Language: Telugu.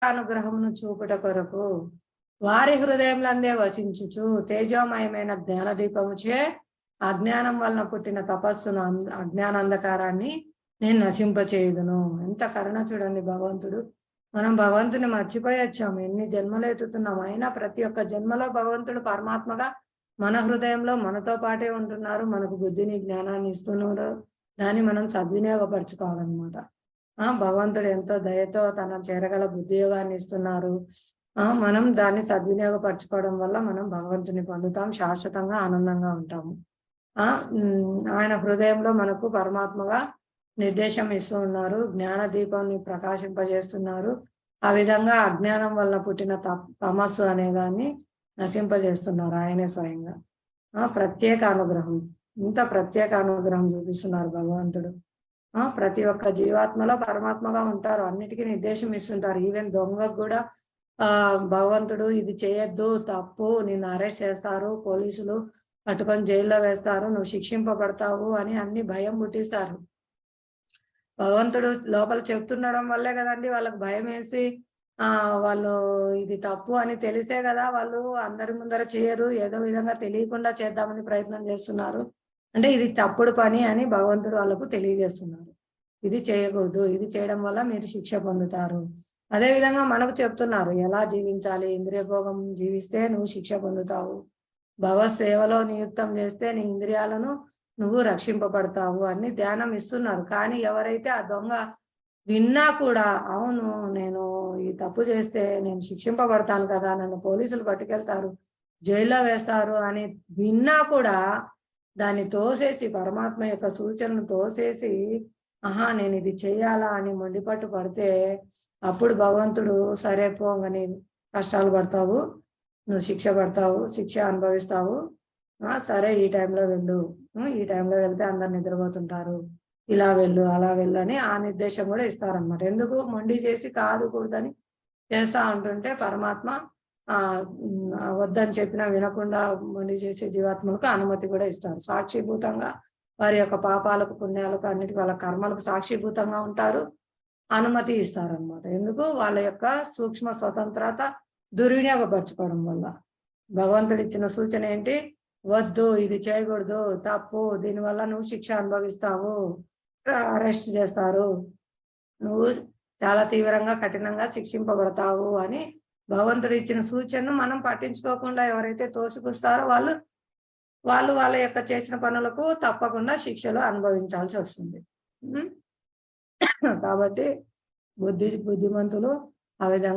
అనుగ్రహమును చూపుట కొరకు వారి హృదయములందే వసించుచు తేజోమయమైన జ్ఞాన దీపముచే అజ్ఞానం వలన పుట్టిన తపస్సును అజ్ఞాన అంధకారాన్ని నేను నశింపచేయుదును. ఎంత కరుణ చూడండి భగవంతుడు. మనం భగవంతుని మర్చిపోయి వచ్చాము, ఎన్ని జన్మలు ఎత్తుతున్నాం. అయినా ప్రతి ఒక్క జన్మలో భగవంతుడు పరమాత్మగా మన హృదయంలో మనతో పాటే ఉంటున్నారు. మనకు బుద్ధిని జ్ఞానాన్ని ఇస్తున్నాడు. దాన్ని మనం సద్వినియోగపరచుకోవాలన్నమాట. భగవంతుడు ఎంతో దయతో తన చేరగల బుద్ధి యోగాన్ని ఇస్తున్నారు. మనం దాన్ని సద్వినియోగపరచుకోవడం వల్ల మనం భగవంతుని పొందుతాం, శాశ్వతంగా ఆనందంగా ఉంటాము. ఆయన హృదయంలో మనకు పరమాత్మగా నిర్దేశం ఇస్తూ ఉన్నారు. జ్ఞాన దీపాన్ని ప్రకాశింపజేస్తున్నారు. ఆ విధంగా అజ్ఞానం వల్ల పుట్టిన తమస్సు అనే దాన్ని నశింపజేస్తున్నారు ఆయనే స్వయంగా. ప్రత్యేక అనుగ్రహం, ఇంత ప్రత్యేక అనుగ్రహం చూపిస్తున్నారు భగవంతుడు. ప్రతి ఒక్క జీవాత్మలో పరమాత్మగా ఉంటారు, అన్నిటికీ నిర్దేశం ఇస్తుంటారు. ఈవెన్ దొంగకు కూడా భగవంతుడు ఇది చేయొద్దు, తప్పు, నిన్ను అరెస్ట్ చేస్తారు, పోలీసులు పట్టుకొని జైల్లో వేస్తారు, నువ్వు శిక్షింపబడతావు అని అన్ని భయం పుట్టిస్తారు. భగవంతుడు లోపల చెప్తుండడం వల్లే కదండి వాళ్ళకి భయం వేసి వాళ్ళు ఇది తప్పు అని తెలిసే కదా వాళ్ళు అందరి ముందర చేయరు, ఏదో విధంగా తెలియకుండా చేద్దామని ప్రయత్నం చేస్తున్నారు. అంటే ఇది తప్పుడు పని అని భగవంతుడు వాళ్ళకు తెలియజేస్తున్నారు. ఇది చేయకూడదు, ఇది చేయడం వల్ల మీరు శిక్ష పొందుతారు. అదే విధంగా మనకు చెప్తున్నారు ఎలా జీవించాలి. ఇంద్రియ భోగం జీవిస్తే నువ్వు శిక్ష పొందుతావు, భగవత్ సేవలో నియుక్తం చేస్తే నీ ఇంద్రియాలను నువ్వు రక్షింపబడతావు అని ధ్యానం ఇస్తున్నారు. కానీ ఎవరైతే ఆ దొంగ విన్నా కూడా, అవును నేను ఈ తప్పు చేస్తే నేను శిక్షింపబడతాను కదా, నన్ను పోలీసులు పట్టుకెళ్తారు, జైల్లో వేస్తారు అని విన్నా కూడా దాన్ని తోసేసి, పరమాత్మ యొక్క సూచనను తోసేసి, నేను ఇది చెయ్యాలా అని మొండిపట్టు పడితే అప్పుడు భగవంతుడు సరే పోంగని కష్టాలు పడతావు, నువ్వు శిక్ష పడతావు, శిక్ష అనుభవిస్తావు, సరే ఈ టైంలో వెళ్ళు, ఈ టైంలో వెళ్తే అందరు నిద్రపోతుంటారు, ఇలా వెళ్ళు అలా వెళ్ళు అని ఆ నిర్దేశం కూడా ఇస్తారనమాట. ఎందుకు మొండి చేసి కాదు కూడదని చేస్తా ఉంటుంటే పరమాత్మ వద్దని చెప్పినా వినకుండా మొండి చేసే జీవాత్మలకు అనుమతి కూడా ఇస్తారు. సాక్షిభూతంగా వారి యొక్క పాపాలకు పుణ్యాలకు అన్నిటి వాళ్ళ కర్మలకు సాక్షిభూతంగా ఉంటారు, అనుమతి ఇస్తారనమాట. ఎందుకు వాళ్ళ యొక్క సూక్ష్మ స్వతంత్రత దుర్వినియోగపరచుకోవడం వల్ల. భగవంతుడు ఇచ్చిన సూచన ఏంటి, వద్దు, ఇది చేయకూడదు, తప్పు, దీనివల్ల నువ్వు శిక్ష అనుభవిస్తావు, అరెస్ట్ చేస్తారు, నువ్వు చాలా తీవ్రంగా కఠినంగా శిక్షింపబడతావు అని భగవంతుడు ఇచ్చిన సూచనను మనం పట్టించుకోకుండా ఎవరైతే తోసిపుస్తారో వాళ్ళు వాళ్ళ యొక్క చేసిన పనులకు తప్పకుండా శిక్షలు అనుభవించాల్సి వస్తుంది. కాబట్టి బుద్ధిమంతులు ఆ విధంగా